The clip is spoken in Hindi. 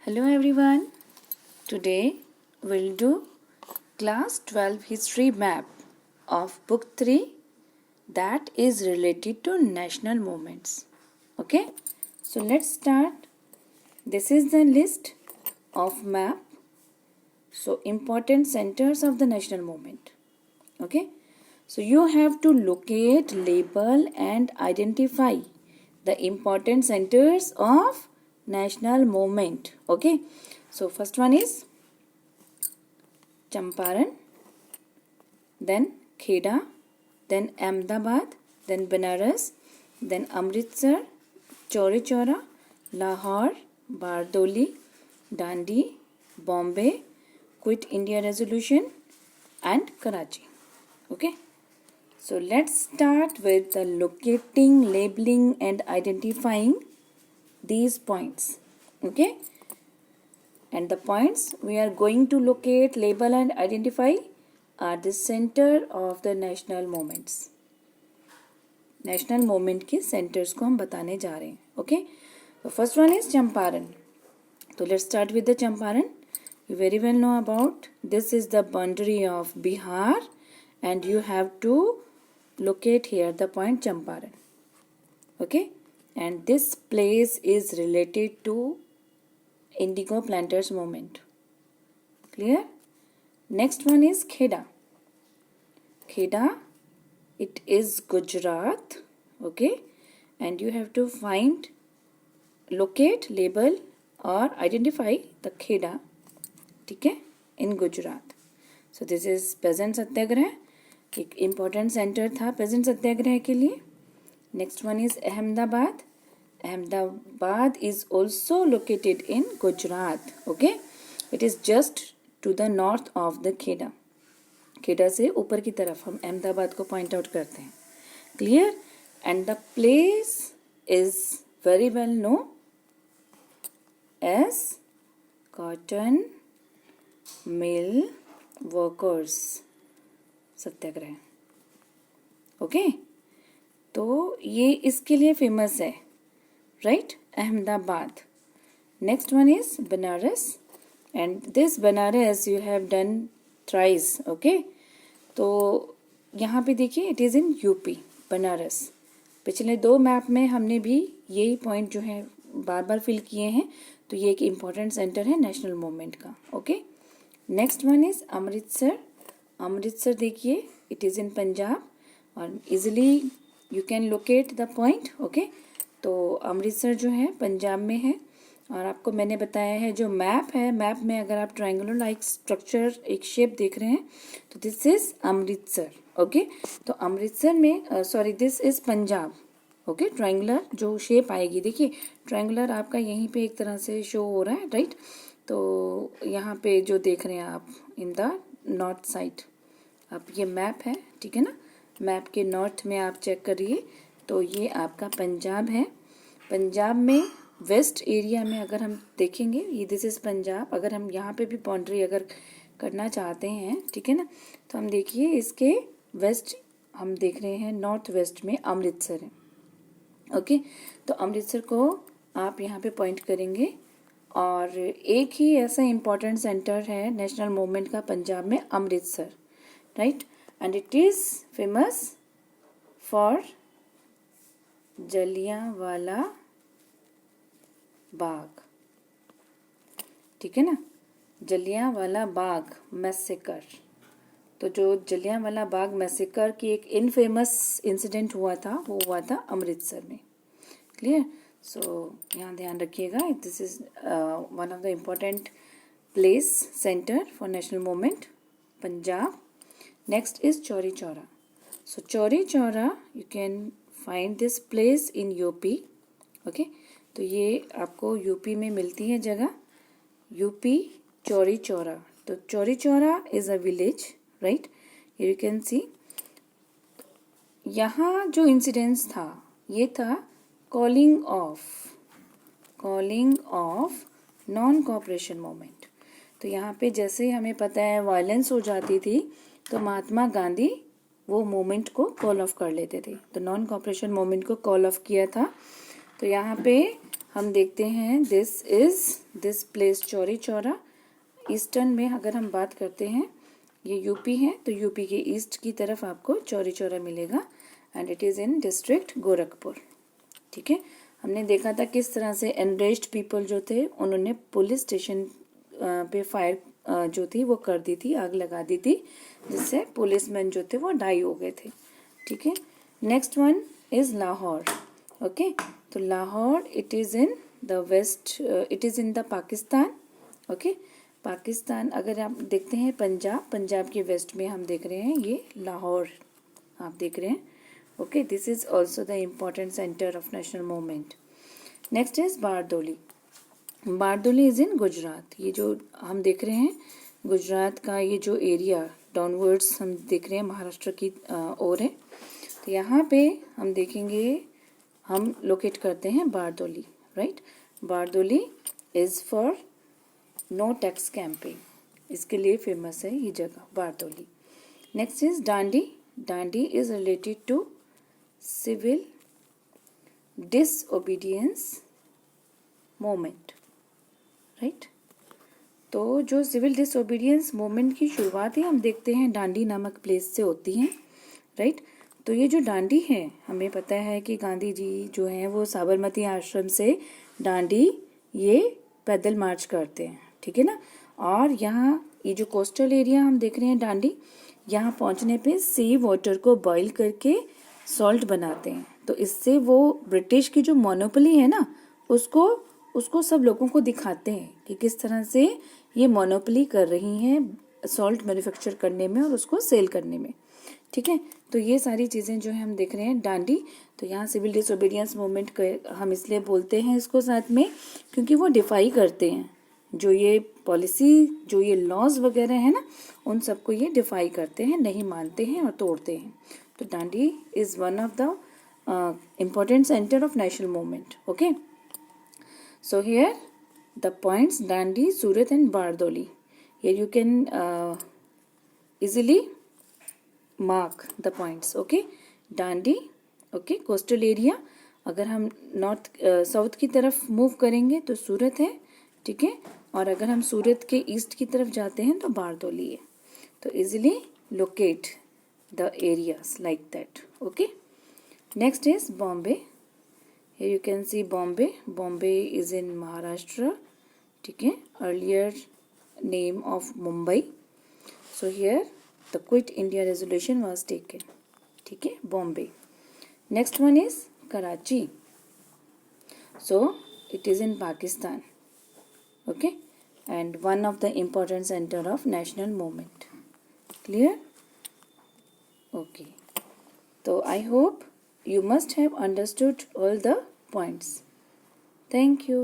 Hello everyone. Today we'll do class 12 history map of book 3 that is related to national movements. Okay? So let's start. This is the list of map. So important centers of the national movement. Okay? So you have to locate, label and identify the important centers of national movement. Okay? So first one is Champaran, then Kheda, then Ahmedabad, then Banaras, then Amritsar, Chauri Chaura, Lahore, Bardoli, Dandi, Bombay, Quit India Resolution and Karachi. Okay. So let's start with the locating, labeling and identifying these points. Okay. And the points we are going to locate, label and identify are the center of the national movements. National movement के सेंटर्स को हम बताने जा रहे हैं. ओके, तो फर्स्ट वन इज चंपारण. तो let's start with the Champaran. You very well know about this is the boundary of Bihar and you have to locate here the point Champaran. Okay, and this place is related to indigo planters movement. Clear? Next one is Kheda. Kheda, it is Gujarat. Okay, and you have to find, locate, label or identify the Kheda. ठीक है, in Gujarat. So this is peasant satyagraha. एक इम्पॉर्टेंट सेंटर था पेजेंट सत्याग्रह के लिए. Next one is Ahmedabad. Ahmedabad is also located in Gujarat. Okay, it is just to the north of the Kheda. Kheda से ऊपर की तरफ हम अहमदाबाद को पॉइंट आउट करते हैं. Clear? And the place is very well know as cotton mill workers satyagraha. Okay, तो ये इसके लिए फेमस है, right? Ahmedabad. Next one is Banaras and this Banaras you have done thrice. Okay, तो यहाँ पे देखिए it is in UP Banaras. पिछले 2 मैप में हमने भी यही पॉइंट जो है बार बार फिल किए हैं. तो ये एक इम्पॉर्टेंट सेंटर है नेशनल मूवमेंट का. Okay, next one is Amritsar. Amritsar देखिए इट इज़ इन पंजाब और easily you can locate the point. Okay, तो अमृतसर जो है पंजाब में है. और आपको मैंने बताया है जो मैप है, मैप में अगर आप ट्रायंगुलर लाइक स्ट्रक्चर एक शेप देख रहे हैं तो दिस इज अमृतसर. ओके, तो अमृतसर में sorry this is Punjab. Okay, triangular जो शेप आएगी देखिए ट्रायंगुलर आपका यहीं पे एक तरह से शो हो रहा है, राइट? तो यहाँ पे जो देख रहे हैं आप इन द नॉर्थ साइड, आप ये मैप है, ठीक है ना? मैप के नॉर्थ में आप चेक करिए तो ये आपका पंजाब है. पंजाब में वेस्ट एरिया में अगर हम देखेंगे ये दिस इज़ पंजाब. अगर हम यहाँ पे भी बाउंड्री अगर करना चाहते हैं, ठीक है ना, तो हम देखिए इसके वेस्ट हम देख रहे हैं नॉर्थ वेस्ट में अमृतसर है. ओके, तो अमृतसर को आप यहाँ पे पॉइंट करेंगे. और एक ही ऐसा इम्पॉर्टेंट सेंटर है नेशनल मूवमेंट का पंजाब में, Amritsar, right? And it is famous for Jallianwala Bagh. ठीक है ना, जलियांवाला बाग मैसेकर. तो जो जलियांवाला बाग मैसेकर की एक इनफेमस इंसिडेंट हुआ था वो हुआ था अमृतसर में. क्लियर? सो यहाँ ध्यान रखिएगा, this is one of the important place centre for national movement Punjab. Next is Chauri Chaura. So Chauri Chaura you can find this place in UP. Okay, तो ये आपको यूपी में मिलती है जगह, यूपी चौरी चौरा. तो Chauri Chaura is a village, right? You can see यहाँ जो इंसिडेंस था ये था calling of non cooperation movement. तो यहाँ पे जैसे हमें पता है वायलेंस हो जाती थी तो महात्मा गांधी वो मूवमेंट को कॉल ऑफ कर लेते थे. तो नॉन कॉपरेशन मूवमेंट को कॉल ऑफ किया था. तो यहाँ पे हम देखते हैं this place Chauri Chaura. Eastern में अगर हम बात करते हैं, ये यूपी है, तो यूपी के ईस्ट की तरफ आपको चौरी चौरा मिलेगा and it is in district Gorakhpur. ठीक है, हमने देखा था किस तरह से एनरेज्ड पीपल जो थे उन्होंने पुलिस स्टेशन पे फायर जो थी वो कर दी थी, आग लगा दी थी, जिससे पुलिसमैन जो थे वो डाई हो गए थे। ठीक है, next one is Lahore. Okay, तो Lahore it is in the west, it is in the Pakistan. Okay, Pakistan अगर आप देखते हैं पंजाब के वेस्ट में हम देख रहे हैं ये लाहौर आप देख रहे हैं। Okay, this is also the important centre of national movement. Next is Bardoli. Bardoli is in Gujarat. ये जो हम देख रहे हैं गुजरात का ये जो एरिया डाउनवर्ड्स हम देख रहे हैं महाराष्ट्र की ओर है, तो यहाँ पे हम देखेंगे, हम लोकेट करते हैं Bardoli. Right, Bardoli is for no tax camping, इसके लिए फेमस है ये जगह Bardoli. Next is Dandi. Dandi is related to civil disobedience movement. Right, तो जो सिविल डिसओबीडियंस मूवमेंट की शुरुआत है हम देखते हैं डांडी नामक प्लेस से होती है। राइट, तो ये जो डांडी है, हमें पता है कि गांधी जी जो हैं वो साबरमती आश्रम से डांडी ये पैदल मार्च करते हैं। ठीक है ना, और यहाँ ये जो कोस्टल एरिया हम देख रहे हैं डांडी, यहाँ पहुँचने पे सी वाटर को बॉईल करके सॉल्ट बनाते हैं, तो इससे वो ब्रिटिश की जो मोनोपोली है ना उसको सब लोगों को दिखाते हैं कि किस तरह से ये मोनोपोली कर रही हैं सॉल्ट मैन्युफैक्चर करने में और उसको सेल करने में। ठीक है, तो ये सारी चीज़ें जो है हम देख रहे हैं डांडी। तो यहाँ सिविल डिसोबीडियंस मूवमेंट हम इसलिए बोलते हैं इसको साथ में, क्योंकि वो डिफाई करते हैं जो ये पॉलिसी, जो ये लॉज वगैरह है ना, उन सबको ये डिफाई करते हैं, नहीं मानते हैं और तोड़ते हैं। तो Dandi is one of the important centre of national movement. Okay, so here the points Dandi, Surat and Bardoli. Here you can easily mark the points. Okay, Dandi, okay, coastal area. अगर हम नॉर्थ साउथ की तरफ मूव करेंगे तो सूरत है। ठीक है, और अगर हम सूरत के ईस्ट की तरफ जाते हैं तो बारदोली है। तो easily locate the areas like that. Okay, next is Bombay. Here you can see Bombay. Bombay is in Maharashtra. ठीक है, earlier name of Mumbai. So here the Quit India resolution was taken. ठीक है, Bombay. Next one is Karachi. So it is in Pakistan. Okay, and one of the important center of national movement. Clear? Okay. So I hope you must have understood all the points. Thank you.